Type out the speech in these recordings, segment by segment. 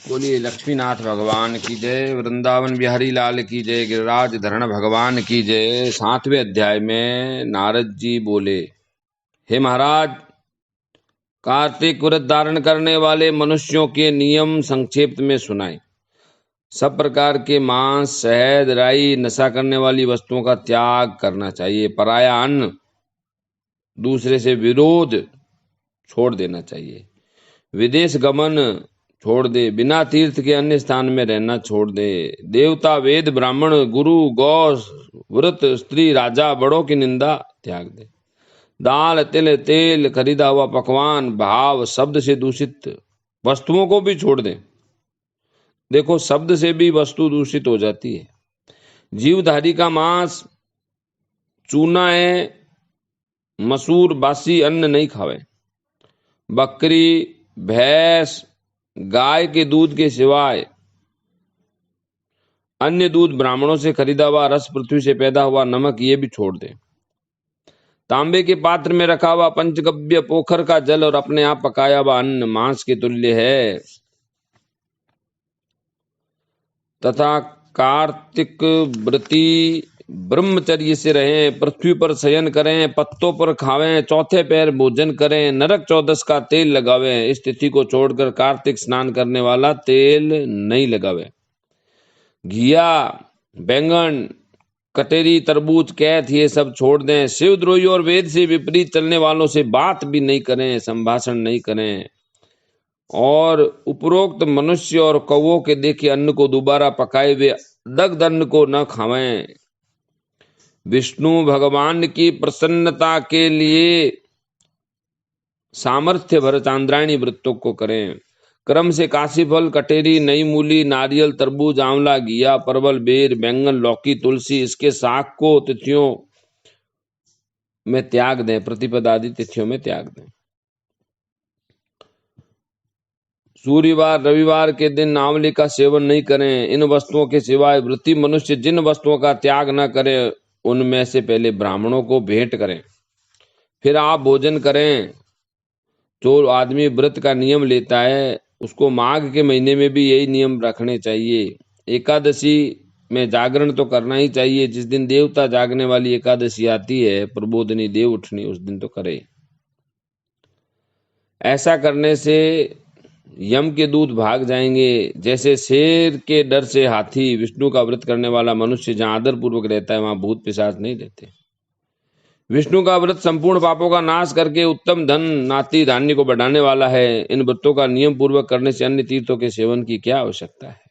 बोलिए लक्ष्मीनाथ भगवान की जय, वृंदावन बिहारी लाल की जय, गिरिराज धरण भगवान की जय। 7वें अध्याय में नारद जी बोले, हे महाराज, कार्तिक व्रत धारण करने वाले मनुष्यों के नियम संक्षेप में सुनाए। सब प्रकार के मांस, शहद, राई, नशा करने वाली वस्तुओं का त्याग करना चाहिए। पराया अन्न, दूसरे से विरोध छोड़ देना चाहिए। विदेश गमन छोड़ दे, बिना तीर्थ के अन्य स्थान में रहना छोड़ दे। देवता, वेद, ब्राह्मण, गुरु, गौ, व्रत, स्त्री, राजा, बड़ों की निंदा त्याग दे। दाल, तिल, तेल, खरीदा हुआ पकवान, भाव, शब्द से दूषित वस्तुओं को भी छोड़ दे। देखो, शब्द से भी वस्तु दूषित हो जाती है। जीवधारी का मांस, चूना है, मसूर, बासी अन्न नहीं खावे। बकरी, भैंस, गाय के दूध के सिवाय अन्य दूध, ब्राह्मणों से खरीदा हुआ रस, पृथ्वी से पैदा हुआ नमक, ये भी छोड़ दे। तांबे के पात्र में रखा हुआ पंचगव्य पोखर का जल और अपने आप पकाया हुआ अन्न मांस के तुल्य है। तथा कार्तिक व्रती ब्रह्मचर्य से रहें, पृथ्वी पर शयन करें, पत्तों पर खावें, चौथे पैर भोजन करें, नरक चौदस का तेल लगावें। इस तिथि को छोड़कर कार्तिक स्नान करने वाला तेल नहीं लगावे। घिया, बैंगन, कटेरी, तरबूज, कैथ, ये सब छोड़ दें। शिवद्रोही और वेद से विपरीत चलने वालों से बात भी नहीं करें, संभाषण नहीं करें। और उपरोक्त मनुष्य और कौवों के देखे अन्न को दोबारा पकाए हुए दग्ध अन्न को न खावें। विष्णु भगवान की प्रसन्नता के लिए सामर्थ्य भर चांद्रायणी व्रतों को करें। क्रम से काशी फल, कटेरी, नई मूली, नारियल, तरबूज, आंवला, घिया, परवल, बेर, बैंगन, लौकी, तुलसी, इसके शाक को तिथियों में त्याग दें, प्रतिपदा आदि तिथियों में त्याग दें। सूर्यवार, रविवार के दिन आंवले का सेवन नहीं करें। इन वस्तुओं के सिवाय व्रती मनुष्य जिन वस्तुओं का त्याग न करे, उनमें से पहले ब्राह्मणों को भेंट करें, फिर आप भोजन करें। जो आदमी व्रत का नियम लेता है, उसको माघ के महीने में भी यही नियम रखने चाहिए। एकादशी में जागरण तो करना ही चाहिए। जिस दिन देवता जागने वाली एकादशी आती है, प्रबोधनी देव उठनी, उस दिन तो करे। ऐसा करने से यम के दूत भाग जाएंगे। जैसे शेर के डर से हाथी, विष्णु का व्रत करने वाला मनुष्य जहां आदर पूर्वक रहता है, वहां भूत पिशाच नहीं रहते। विष्णु का व्रत संपूर्ण पापों का नाश करके उत्तम धन, नाती, धान्य को बढ़ाने वाला है। इन व्रतों का नियम पूर्वक करने से अन्य तीर्थों के सेवन की क्या आवश्यकता है।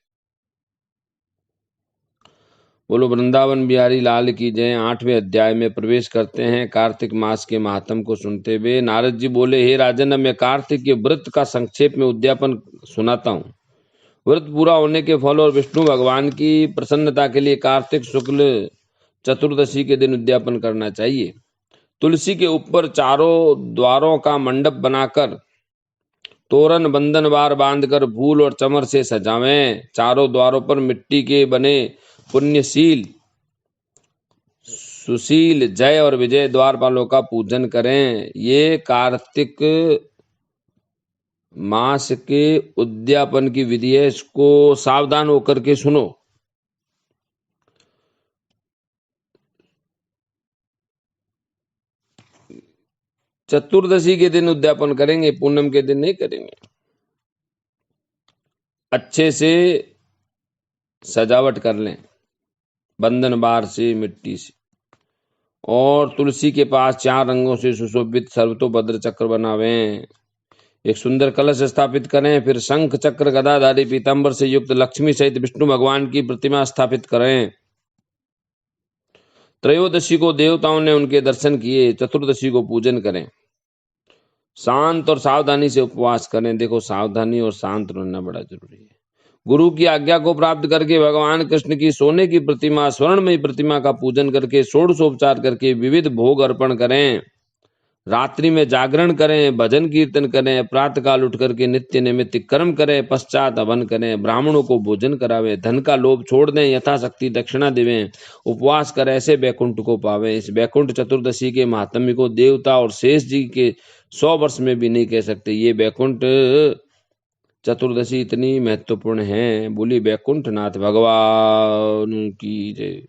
बोलो वृंदावन बिहारी लाल की जय। 8वें अध्याय में प्रवेश करते हैं। कार्तिक मास के महात्म को सुनते हुए नारद जी बोले, हे राजन, मैं कार्तिक के व्रत का संक्षेप में उद्यापन सुनाता हूँ। व्रत पूरा होने के फल और विष्णु भगवान की प्रसन्नता के लिए कार्तिक शुक्ल चतुर्दशी के दिन उद्यापन करना चाहिए। तुलसी के ऊपर चारों द्वारों का मंडप बनाकर तोरण बंधनवार बांधकर फूल और चमर से सजावें। चारों द्वारों पर मिट्टी के बने पुण्यशील, सुशील, जय और विजय द्वारपालों का पूजन करें। ये कार्तिक मास के उद्यापन की विधि है। इसको सावधान होकर के सुनो। चतुर्दशी के दिन उद्यापन करेंगे, पूनम के दिन नहीं करेंगे। अच्छे से सजावट कर लें, बंधन बार से, मिट्टी से। और तुलसी के पास 4 रंगों से सुशोभित सर्वतोभद्र चक्र बनावें। एक सुंदर कलश स्थापित करें। फिर शंख, चक्र, गदाधारी, पीतांबर से युक्त लक्ष्मी सहित विष्णु भगवान की प्रतिमा स्थापित करें। त्रयोदशी को देवताओं ने उनके दर्शन किए। चतुर्दशी को पूजन करें। शांत और सावधानी से उपवास करें। देखो, सावधानी और शांत रहना बड़ा जरूरी है। गुरु की आज्ञा को प्राप्त करके भगवान कृष्ण की सोने की प्रतिमा, स्वर्णमयी प्रतिमा का पूजन करके, षोडशोपचार करके विविध भोग अर्पण करें। रात्रि में जागरण करें, भजन कीर्तन करें, प्रातः काल उठ करके नित्य नैमित्तिक कर्म करें, पश्चात हवन करें, ब्राह्मणों को भोजन करावे, धन का लोभ छोड़ दें, यथाशक्ति दक्षिणा देवें, उपवास कर ऐसे बैकुंठ को पावें। इस बैकुंठ चतुर्दशी के महात्म्य को देवता और शेष जी के 100 वर्ष में भी नहीं कह सकते। ये बैकुंठ चतुर्दशी इतनी महत्वपूर्ण है? बोली बैकुंठनाथ भगवान की जय।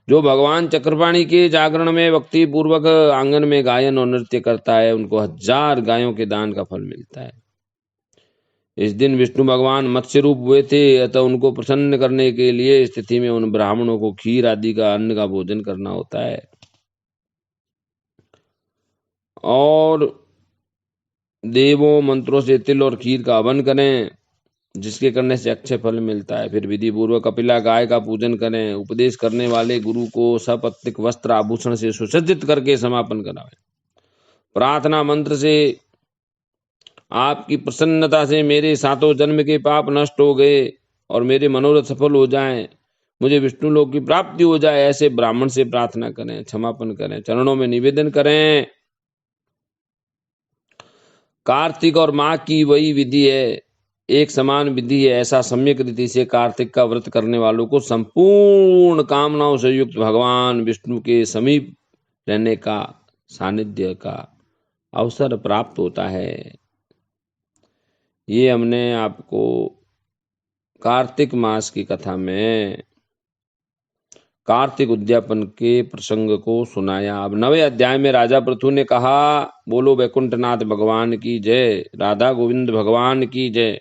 जो भगवान चक्रपाणी के जागरण में भक्ति पूर्वक आंगन में गायन और नृत्य करता है, उनको 1000 गायों के दान का फल मिलता है। इस दिन विष्णु भगवान मत्स्य रूप हुए थे, अतः उनको प्रसन्न करने के लिए स्थिति में उन ब्राह्मणों को खीर आदि का अन्न का भोजन करना होता है और देवों मंत्रों से तिल और खीर का हवन करें, जिसके करने से अच्छे फल मिलता है। फिर विधि पूर्वक कपिला गाय का पूजन करें। उपदेश करने वाले गुरु को सपत्तिक वस्त्र आभूषण से सुसज्जित करके समापन कराएं। प्रार्थना मंत्र से आपकी प्रसन्नता से मेरे 7 जन्म के पाप नष्ट हो गए और मेरे मनोरथ सफल हो जाएं, मुझे विष्णु लोक की प्राप्ति हो जाए, ऐसे ब्राह्मण से प्रार्थना करें, क्षमापन करें, चरणों में निवेदन करें। कार्तिक और माघ की वही विधि है, एक समान विधि है। ऐसा सम्यक रीति से कार्तिक का व्रत करने वालों को संपूर्ण कामनाओं से युक्त भगवान विष्णु के समीप रहने का, सानिध्य का अवसर प्राप्त होता है। ये हमने आपको कार्तिक मास की कथा में कार्तिक उद्यापन के प्रसंग को सुनाया। अब 9वें अध्याय में राजा पृथु ने कहा, बोलो वैकुंठनाथ भगवान की जय, राधा गोविंद भगवान की जय।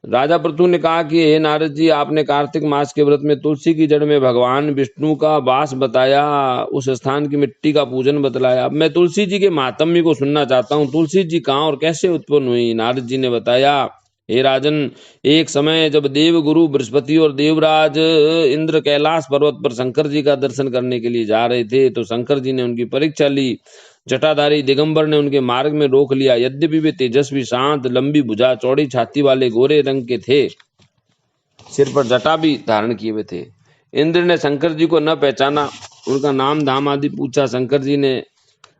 राजा पृथु ने कहा कि हे नारद जी, आपने कार्तिक मास के व्रत में तुलसी की जड़ में भगवान विष्णु का वास बताया, उस स्थान की मिट्टी का पूजन बतलाया। अब मैं तुलसी जी के महात्म्य को सुनना चाहता हूँ। तुलसी जी कहाँ और कैसे उत्पन्न हुई? नारद जी ने बताया, हे राजन, एक समय जब देव गुरु बृहस्पति और देवराज इंद्र कैलाश पर्वत पर शंकर जी का दर्शन करने के लिए जा रहे थे, तो शंकर जी ने उनकी परीक्षा ली। जटाधारी दिगंबर ने उनके मार्ग में रोक लिया। यद्यपि वे तेजस्वी, शांत, लंबी भुजा, चौड़ी छाती वाले गोरे रंग के थे, सिर पर जटा भी धारण किए हुए थे। इंद्र ने शंकर जी को न पहचाना, उनका नाम धाम आदि पूछा। शंकर जी ने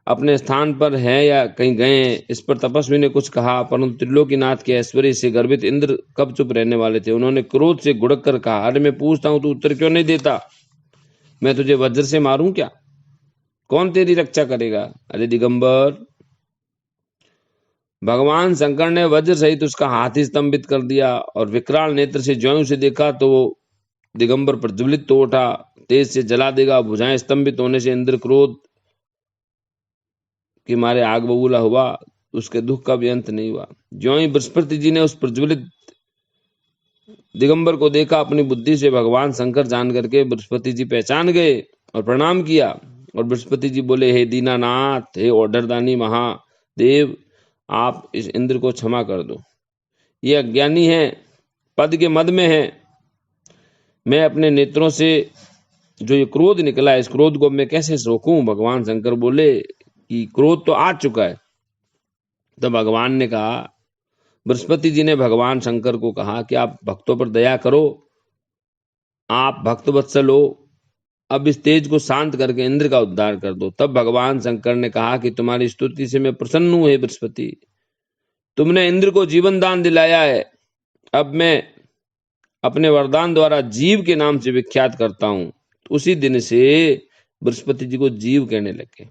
अपने स्थान पर है या कहीं गए, इस पर तपस्वी ने कुछ कहा, परंतु त्रिलोकीनाथ के ऐश्वर्य से गर्वित इंद्र कब चुप रहने वाले थे। उन्होंने क्रोध से गुड़क कर कहा, अरे मैं पूछता हूं, तू उत्तर क्यों नहीं देता? मैं तुझे वज्र से मारूं क्या? कौन तेरी रक्षा करेगा? अरे दिगंबर, भगवान शंकर ने वज्र सहित उसका हाथ ही स्तंभित कर दिया और विकराल नेत्र से ज्यों उसे देखा तो दिगंबर प्रज्वलित तो उठा, तेज से जला देगा। भुजाएं स्तंभित होने से इंद्र क्रोध के मारे आग बबूला हुआ, उसके दुख का भी अंत नहीं हुआ। ज्यों ही बृहस्पति जी ने उस प्रज्वलित दिगंबर को देखा, अपनी बुद्धि से भगवान शंकर जान करके बृहस्पति जी पहचान गए और प्रणाम किया। और बृहस्पति जी बोले, हे दीनानाथ, हे ओडरदानी महादेव, आप इस इंद्र को क्षमा कर दो। ये अज्ञानी है, पद के मद में है। मैं अपने नेत्रों से जो ये क्रोध निकला है, इस क्रोध को मैं कैसे रोकूं? भगवान शंकर बोले कि क्रोध तो आ चुका है। तो भगवान ने कहा, बृहस्पति जी ने भगवान शंकर को कहा कि आप भक्तों पर दया करो, आप भक्त वत्सल हो, अब इस तेज को शांत करके इंद्र का उद्धार कर दो। तब भगवान शंकर ने कहा कि तुम्हारी स्तुति से मैं प्रसन्न हूं, हे बृहस्पति, तुमने इंद्र को जीवन दान दिलाया है। अब मैं अपने वरदान द्वारा जीव के नाम से विख्यात करता हूं। उसी दिन से बृहस्पति जी को जीव कहने लगे।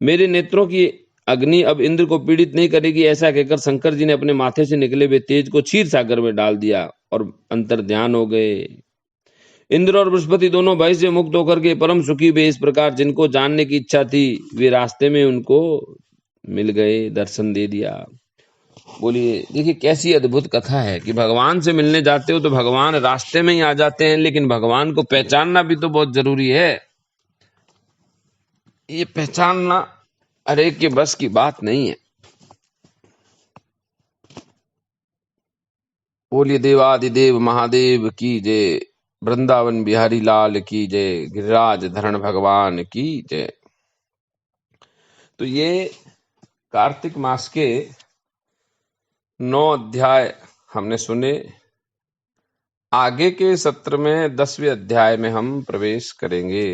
मेरे नेत्रों की अग्नि अब इंद्र को पीड़ित नहीं करेगी, ऐसा कहकर शंकर जी ने अपने माथे से निकले हुए तेज को क्षीर सागर में डाल दिया और अंतर ध्यान हो गए। इंद्र और बृहस्पति दोनों भय से मुक्त होकर के परम सुखी हुए। इस प्रकार जिनको जानने की इच्छा थी, वे रास्ते में उनको मिल गए, दर्शन दे दिया। बोलिए, देखिए कैसी अद्भुत कथा है कि भगवान से मिलने जाते हो तो भगवान रास्ते में ही आ जाते हैं, लेकिन भगवान को पहचानना भी तो बहुत जरूरी है। ये पहचानना हर एक के बस की बात नहीं है। बोलिए देवादिदेव महादेव की जय, वृंदावन बिहारी लाल की जय, गिरिराज धरण भगवान की जय। तो ये कार्तिक मास के 9 अध्याय हमने सुने। आगे के सत्र में 10वें अध्याय में हम प्रवेश करेंगे।